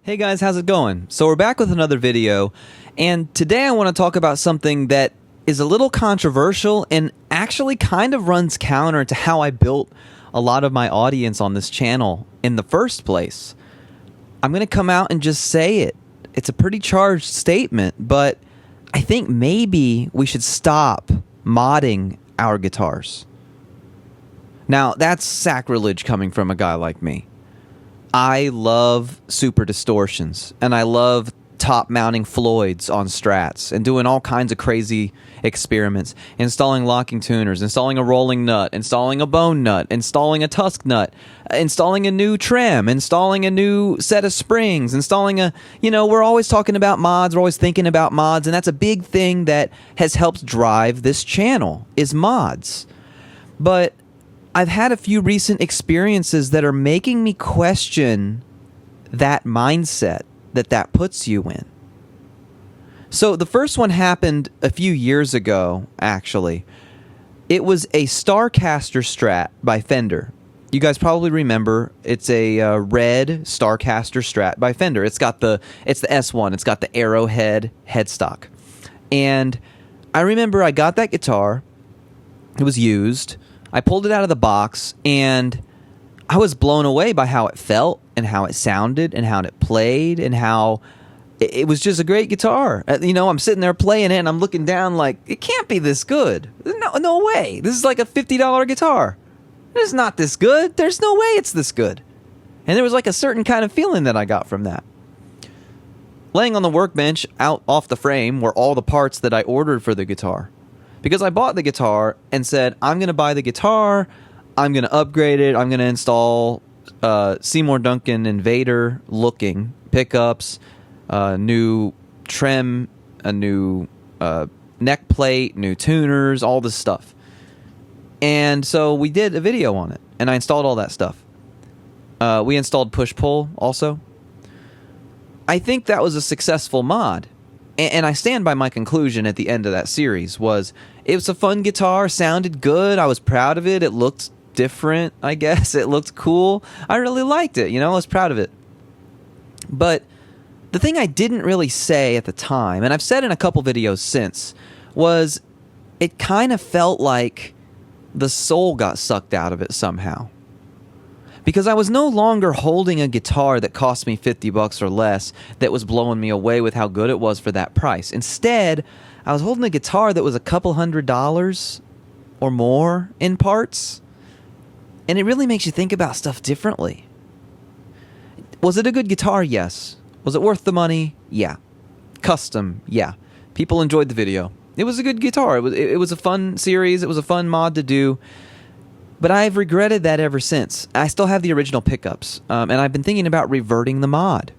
Hey guys, how's it going? So we're back with another video, and today I want to talk about something that is a little controversial and actually kind of runs counter to how I built a lot of my audience on this channel in the first place. I'm going to come out and just say it. It's a pretty charged statement, but I think maybe we should stop modding our guitars. Now, that's sacrilege coming from a guy like me. I love super distortions, and I love top mounting Floyds on Strats and doing all kinds of crazy experiments, installing locking tuners, installing a rolling nut, installing a bone nut, installing a tusk nut, installing a new trim, installing a new set of springs, installing we're always talking about mods, we're always thinking about mods, and that's a big thing that has helped drive this channel is mods. But I've had a few recent experiences that are making me question that mindset that puts you in. So the first one happened a few years ago, actually. It was a Starcaster Strat by Fender. You guys probably remember it's a red Starcaster Strat by Fender. It's the S1. It's got the arrowhead headstock. And I remember I got that guitar. It was used. I pulled it out of the box, and I was blown away by how it felt and how it sounded and how it played and how it was just a great guitar. I'm sitting there playing it, and I'm looking down like, it can't be this good. No way. This is like a $50 guitar. It's not this good. There's no way it's this good. And there was like a certain kind of feeling that I got from that. Laying on the workbench out off the frame were all the parts that I ordered for the guitar. Because I bought the guitar and said, I'm going to buy the guitar, I'm going to upgrade it, I'm going to install Seymour Duncan Invader looking pickups, new trim, a new neck plate, new tuners, all this stuff. And so we did a video on it, and I installed all that stuff. We installed push-pull also. I think that was a successful mod. And I stand by my conclusion at the end of that series was it was a fun guitar, sounded good, I was proud of it, it looked different, I guess, it looked cool. I really liked it, I was proud of it. But the thing I didn't really say at the time, and I've said in a couple videos since, was it kind of felt like the soul got sucked out of it somehow. Because I was no longer holding a guitar that cost me $50 or less that was blowing me away with how good it was for that price. Instead, I was holding a guitar that was a couple $100 or more in parts. And it really makes you think about stuff differently. Was it a good guitar? Yes. Was it worth the money? Yeah. Custom? Yeah. People enjoyed the video. It was a good guitar. It was a fun series. It was a fun mod to do. But I've regretted that ever since. I still have the original pickups, and I've been thinking about reverting the mod.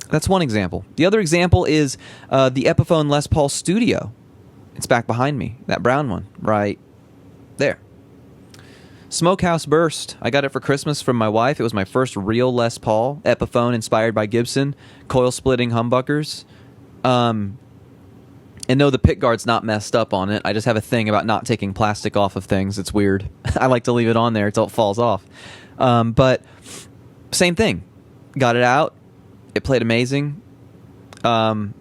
That's one example. The other example is the Epiphone Les Paul Studio. It's back behind me, that brown one, right there. Smokehouse Burst. I got it for Christmas from my wife. It was my first real Les Paul Epiphone inspired by Gibson. Coil-splitting humbuckers. And no, the pickguard's not messed up on it. I just have a thing about not taking plastic off of things. It's weird. I like to leave it on there until it falls off. But same thing. Got it out. It played amazing. For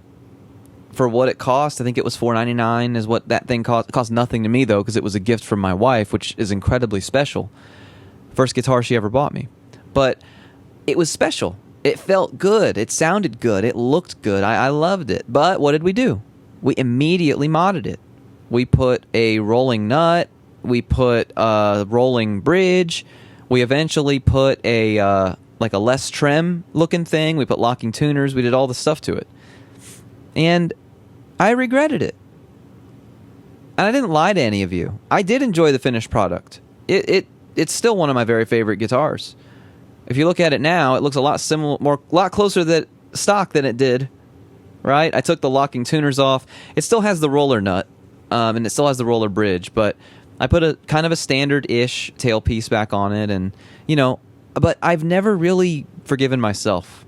what it cost, I think it was $4.99 is what that thing cost. It cost nothing to me, though, because it was a gift from my wife, which is incredibly special. First guitar she ever bought me. But it was special. It felt good. It sounded good. It looked good. I loved it. But what did we do? We immediately modded it. We put a rolling nut. We put a rolling bridge. We eventually put a like a less trim looking thing. We put locking tuners. We did all the stuff to it. And I regretted it. And I didn't lie to any of you. I did enjoy the finished product. It's still one of my very favorite guitars. If you look at it now, it looks a lot lot closer to stock than it did. Right? I took the locking tuners off. It still has the roller nut, and it still has the roller bridge, but I put a kind of a standard-ish tailpiece back on it, and, but I've never really forgiven myself.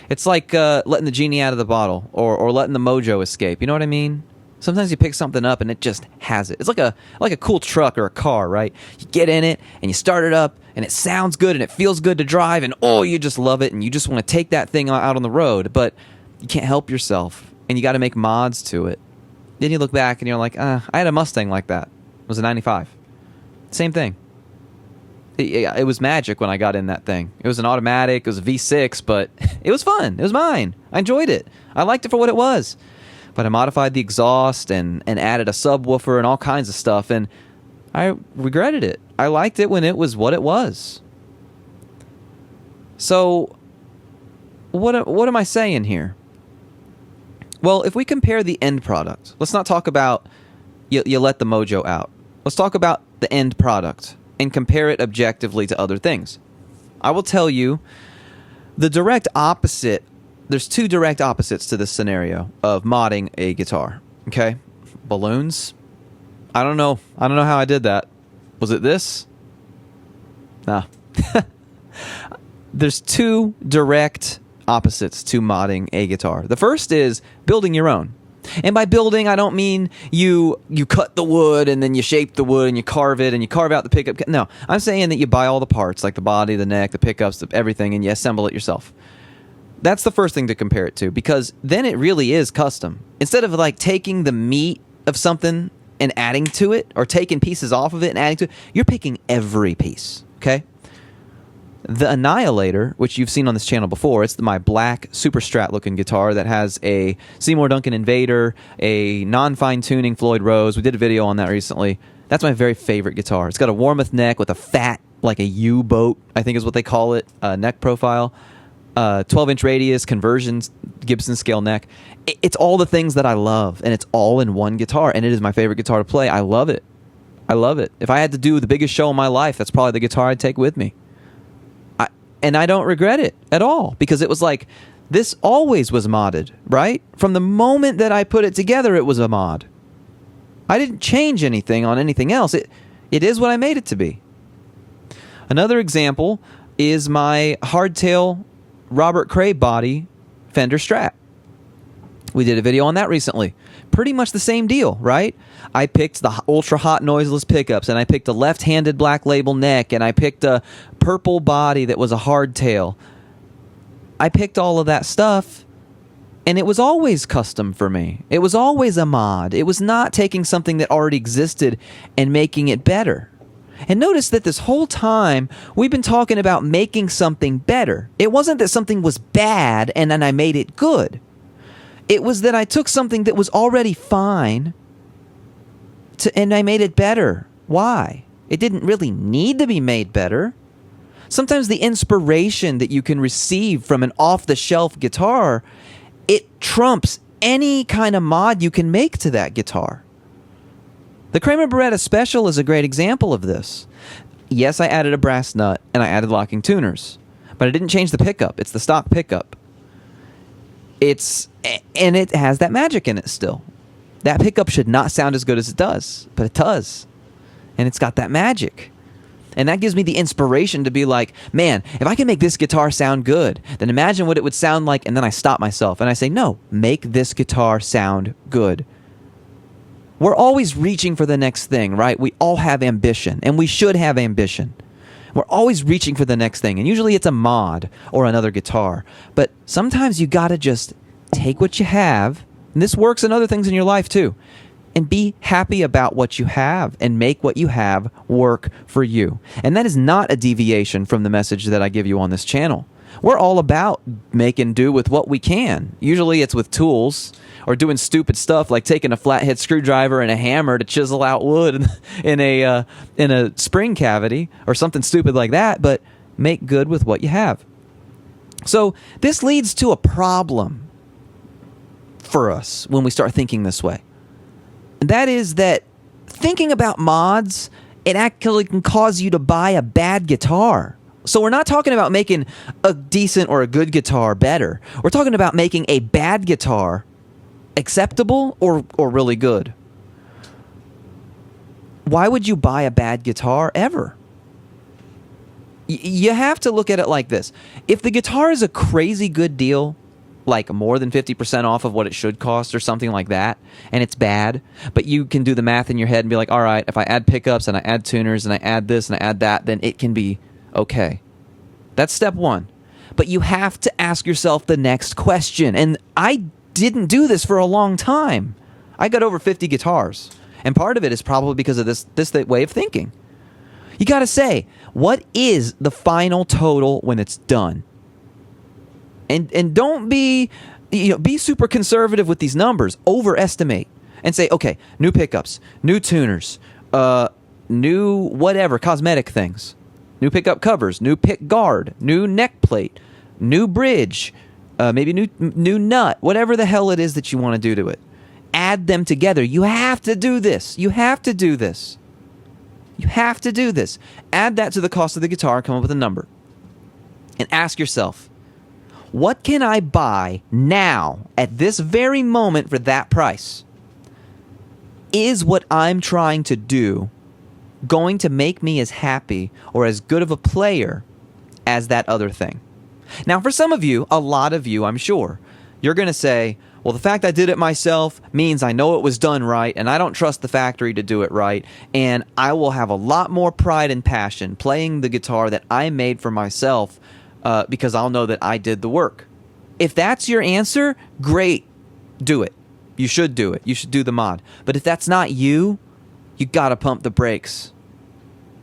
It's like letting the genie out of the bottle, or letting the mojo escape. You know what I mean? Sometimes you pick something up and it just has it. It's like a cool truck or a car, right? You get in it and you start it up and it sounds good and it feels good to drive and oh, you just love it and you just want to take that thing out on the road, but you can't help yourself and you got to make mods to it. Then you look back and you're like, I had a Mustang like that. It was a 95. Same thing. It was magic when I got in that thing. It was an automatic, it was a V6, but it was fun. It was mine. I enjoyed it. I liked it for what it was. But I modified the exhaust and added a subwoofer and all kinds of stuff, and I regretted it. I liked it when it was what it was. So, what am I saying here? Well, if we compare the end product, let's not talk about you let the mojo out. Let's talk about the end product and compare it objectively to other things. I will tell you the direct opposite. There's two direct opposites to this scenario of modding a guitar. Okay? Balloons. I don't know how I did that. Was it this? Nah. There's two direct opposites to modding a guitar. The first is building your own. And by building, I don't mean you cut the wood and then you shape the wood and you carve it and you carve out the pickup. No, I'm saying that you buy all the parts, like the body, the neck, the pickups, everything, and you assemble it yourself. That's the first thing to compare it to, because then it really is custom. Instead of like taking the meat of something and adding to it, or taking pieces off of it and adding to it, you're picking every piece, okay? The Annihilator, which you've seen on this channel before, it's my black super strat looking guitar that has a Seymour Duncan Invader, a non-fine tuning Floyd Rose. We did a video on that recently. That's my very favorite guitar. It's got a Warmoth neck with a fat, like a U-boat, I think is what they call it, neck profile. 12-inch radius, conversions, Gibson scale neck. It's all the things that I love, and it's all in one guitar, and it is my favorite guitar to play. I love it. I love it. If I had to do the biggest show in my life, that's probably the guitar I'd take with me. And I don't regret it at all, because it was like, this always was modded, right? From the moment that I put it together, it was a mod. I didn't change anything on anything else. It is what I made it to be. Another example is my hardtail Robert Cray body Fender Strat. We did a video on that recently. Pretty much the same deal, right? I picked the ultra hot noiseless pickups, and I picked a left-handed Black Label neck, and I picked a purple body that was a hardtail. I picked all of that stuff, and it was always custom for me. It was always a mod. It was not taking something that already existed and making it better. And notice that this whole time, we've been talking about making something better. It wasn't that something was bad and then I made it good. It was that I took something that was already fine and I made it better. Why? It didn't really need to be made better. Sometimes the inspiration that you can receive from an off-the-shelf guitar, it trumps any kind of mod you can make to that guitar. The Kramer Baretta Special is a great example of this. Yes, I added a brass nut and I added locking tuners, but I didn't change the pickup. It's the stock pickup. And it has that magic in it still. That pickup should not sound as good as it does, but it does. And it's got that magic. And that gives me the inspiration to be like, man, if I can make this guitar sound good, then imagine what it would sound like. And then I stop myself and I say, no, make this guitar sound good. We're always reaching for the next thing, right? We all have ambition, and we should have ambition. We're always reaching for the next thing, and usually it's a mod or another guitar. But sometimes you gotta just take what you have, and this works in other things in your life too, and be happy about what you have and make what you have work for you. And that is not a deviation from the message that I give you on this channel. We're all about making do with what we can. Usually it's with tools or doing stupid stuff like taking a flathead screwdriver and a hammer to chisel out wood in a spring cavity or something stupid like that, but make good with what you have. So this leads to a problem for us when we start thinking this way. And that is that thinking about mods, it actually can cause you to buy a bad guitar. So we're not talking about making a decent or a good guitar better. We're talking about making a bad guitar acceptable or really good. Why would you buy a bad guitar ever? You have to look at it like this. If the guitar is a crazy good deal, like more than 50% off of what it should cost or something like that, and it's bad, but you can do the math in your head and be like, all right, if I add pickups and I add tuners and I add this and I add that, then it can be okay. That's step one. But you have to ask yourself the next question. And I didn't do this for a long time. I got over 50 guitars. And part of it is probably because of this way of thinking. You got to say, what is the final total when it's done? And don't be super conservative with these numbers. Overestimate and say, okay, new pickups, new tuners, new whatever, cosmetic things, new pickup covers, new pick guard, new neck plate, new bridge, maybe new nut, whatever the hell it is that you want to do to it. Add them together. You have to do this. You have to do this. You have to do this. Add that to the cost of the guitar, come up with a number. And ask yourself, what can I buy now at this very moment for that price? Is what I'm trying to do going to make me as happy or as good of a player as that other thing? Now, for some of you, a lot of you, I'm sure, you're going to say, well, the fact I did it myself means I know it was done right, and I don't trust the factory to do it right, and I will have a lot more pride and passion playing the guitar that I made for myself because I'll know that I did the work. If that's your answer, great. Do it. You should do it. You should do the mod. But if that's not you, you got to pump the brakes.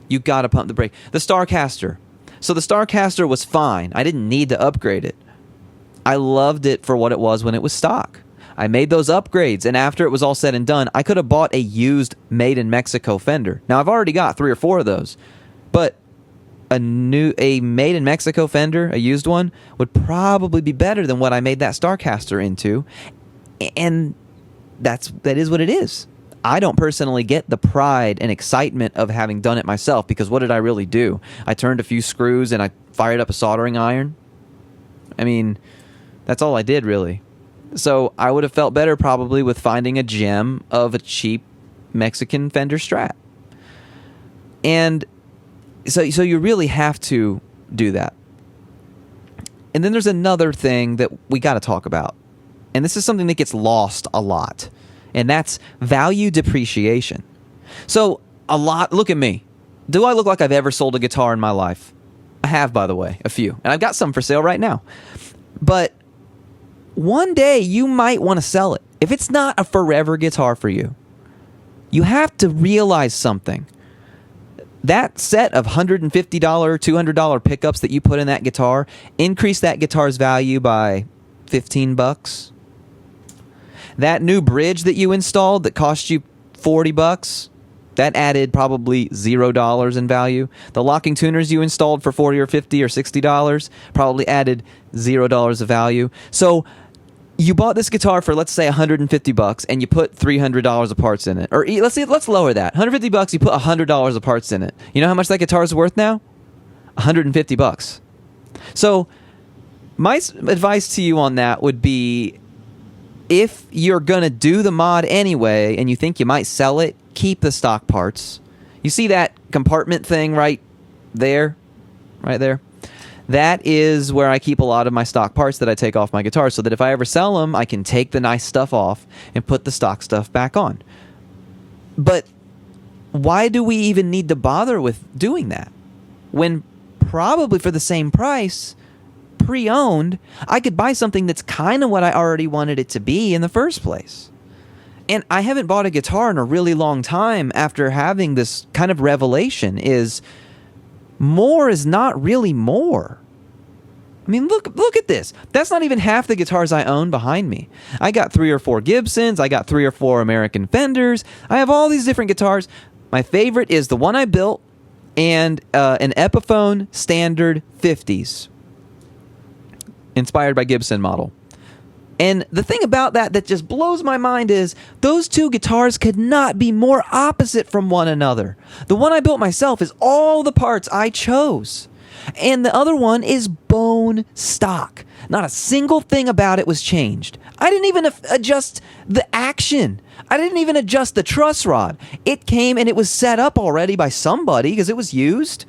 You got to pump the brake. The Starcaster. So the Starcaster was fine. I didn't need to upgrade it. I loved it for what it was when it was stock. I made those upgrades, and after it was all said and done, I could have bought a used made in Mexico Fender. Now, I've already got 3 or 4 of those, but a made in Mexico Fender, a used one, would probably be better than what I made that Starcaster into, and that is what it is. I don't personally get the pride and excitement of having done it myself, because what did I really do? I turned a few screws and I fired up a soldering iron. I mean, that's all I did, really. So I would have felt better probably with finding a gem of a cheap Mexican Fender Strat. And so you really have to do that. And then there's another thing that we got to talk about. And this is something that gets lost a lot. And that's value depreciation. So look at me. Do I look like I've ever sold a guitar in my life? I have, by the way, a few. And I've got some for sale right now. But one day you might want to sell it. If it's not a forever guitar for you, you have to realize something. That set of $150, $200 pickups that you put in that guitar increased that guitar's value by $15. That new bridge that you installed that cost you $40, that added probably $0 in value. The locking tuners you installed for $40 or $50 or $60 probably added $0 of value. So you bought this guitar for, let's say, $150, and you put $300 of parts in it. Or let's lower that. $150, you put $100 of parts in it. You know how much that guitar is worth now? $150. So my advice to you on that would be, if you're going to do the mod anyway and you think you might sell it, keep the stock parts. You see that compartment thing right there? Right there? That is where I keep a lot of my stock parts that I take off my guitar, so that if I ever sell them, I can take the nice stuff off and put the stock stuff back on. But why do we even need to bother with doing that? When probably for the same price, pre-owned, I could buy something that's kind of what I already wanted it to be in the first place. And I haven't bought a guitar in a really long time after having this kind of revelation, is more is not really more. I mean, look at this. That's not even half the guitars I own behind me. I got 3 or 4 Gibsons. I got 3 or 4 American Fenders. I have all these different guitars. My favorite is the one I built and an Epiphone Standard 50s. Inspired by Gibson model. And the thing about that just blows my mind is those two guitars could not be more opposite from one another. The one I built myself is all the parts I chose. And the other one is bone stock. Not a single thing about it was changed. I didn't even adjust the action. I didn't even adjust the truss rod. It came and it was set up already by somebody because it was used.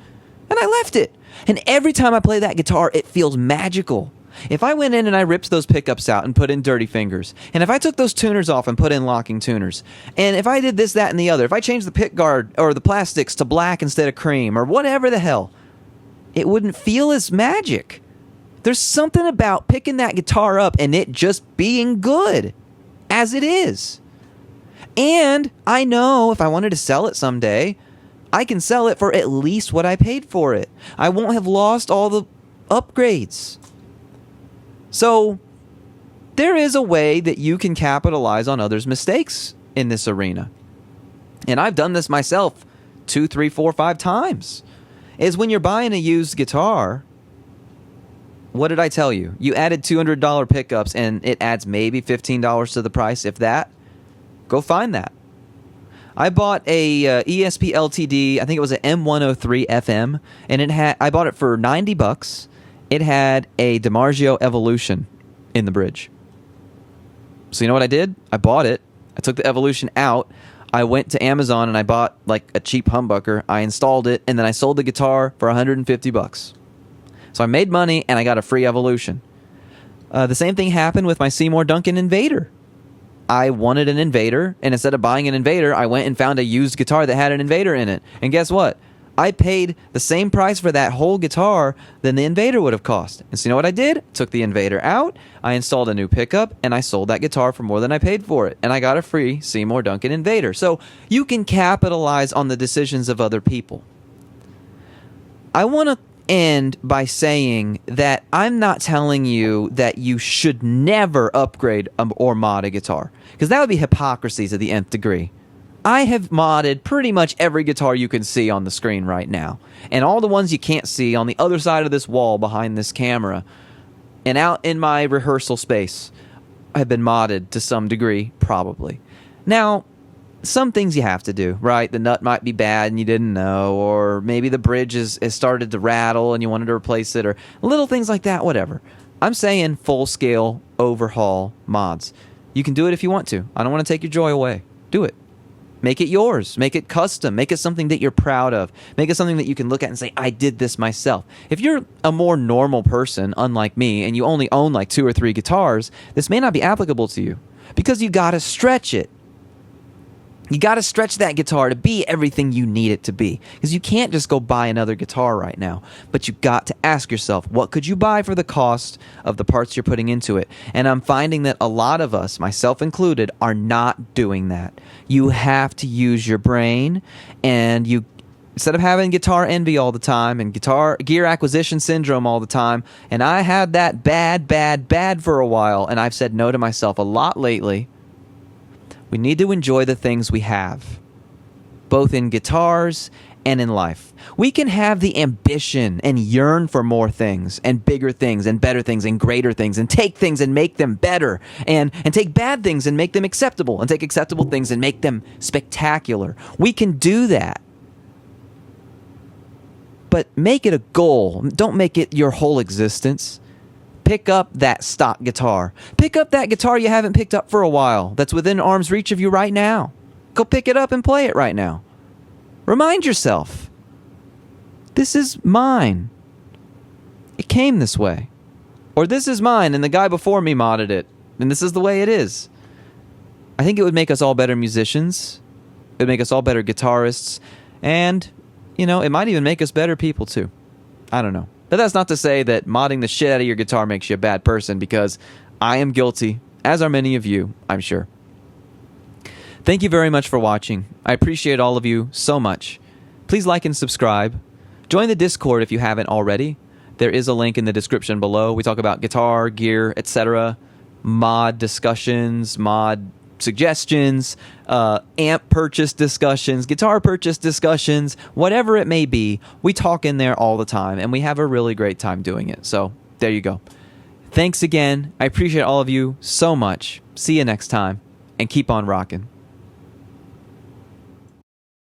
And I left it. And every time I play that guitar, it feels magical. If I went in and I ripped those pickups out and put in dirty fingers, and if I took those tuners off and put in locking tuners, and if I did this, that, and the other, if I changed the pick guard or the plastics to black instead of cream or whatever the hell, it wouldn't feel as magic. There's something about picking that guitar up and it just being good as it is. And I know if I wanted to sell it someday, I can sell it for at least what I paid for it. I won't have lost all the upgrades. So there is a way that you can capitalize on others' mistakes in this arena. And I've done this myself 2, 3, 4, 5 times. Is when you're buying a used guitar, what did I tell you? You added $200 pickups and it adds maybe $15 to the price, if that. Go find that. I bought a ESP LTD, I think it was an M103 FM, and I bought it for $90. It had a DiMarzio Evolution in the bridge. So you know what I did? I bought it. I took the Evolution out. I went to Amazon and I bought like a cheap humbucker. I installed it and then I sold the guitar for $150. So I made money and I got a free Evolution. The same thing happened with my Seymour Duncan Invader. I wanted an Invader, and instead of buying an Invader, I went and found a used guitar that had an Invader in it. And guess what? I paid the same price for that whole guitar than the Invader would have cost. And so you know what I did? Took the Invader out, I installed a new pickup, and I sold that guitar for more than I paid for it. And I got a free Seymour Duncan Invader. So you can capitalize on the decisions of other people. I want to end by saying that I'm not telling you that you should never upgrade or mod a guitar, because that would be hypocrisy to the nth degree. I have modded pretty much every guitar you can see on the screen right now, and all the ones you can't see on the other side of this wall behind this camera and out in my rehearsal space have been modded to some degree, probably. Now, some things you have to do, right? The nut might be bad and you didn't know, or maybe the bridge has started to rattle and you wanted to replace it, or little things like that, whatever. I'm saying full-scale overhaul mods. You can do it if you want to. I don't want to take your joy away. Do it. Make it yours. Make it custom. Make it something that you're proud of. Make it something that you can look at and say, I did this myself. If you're a more normal person, unlike me, and you only own like 2 or 3 guitars, this may not be applicable to you because you got to stretch it. You got to stretch that guitar to be everything you need it to be, because you can't just go buy another guitar right now. But you got to ask yourself, what could you buy for the cost of the parts you're putting into it? And I'm finding that a lot of us, myself included, are not doing that. You have to use your brain, and you, instead of having guitar envy all the time and guitar gear acquisition syndrome all the time, and I had that bad for a while, and I've said no to myself a lot lately. We need to enjoy the things we have, both in guitars and in life. We can have the ambition and yearn for more things and bigger things and better things and greater things, and take things and make them better, and take bad things and make them acceptable, and take acceptable things and make them spectacular. We can do that. But make it a goal. Don't make it your whole existence. Pick up that stock guitar. Pick up that guitar you haven't picked up for a while, that's within arm's reach of you right now. Go pick it up and play it right now. Remind yourself, this is mine. It came this way. Or this is mine and the guy before me modded it, and this is the way it is. I think it would make us all better musicians. It would make us all better guitarists. And, you know, it might even make us better people too. I don't know. But that's not to say that modding the shit out of your guitar makes you a bad person, because I am guilty, as are many of you, I'm sure. Thank you very much for watching. I appreciate all of you so much. Please like and subscribe. Join the Discord if you haven't already. There is a link in the description below. We talk about guitar, gear, etc., mod discussions, mod suggestions, amp purchase discussions, guitar purchase discussions, whatever it may be. We talk in there all the time, and we have a really great time doing it. So there you go. Thanks again. I appreciate all of you so much. See you next time, and keep on rocking.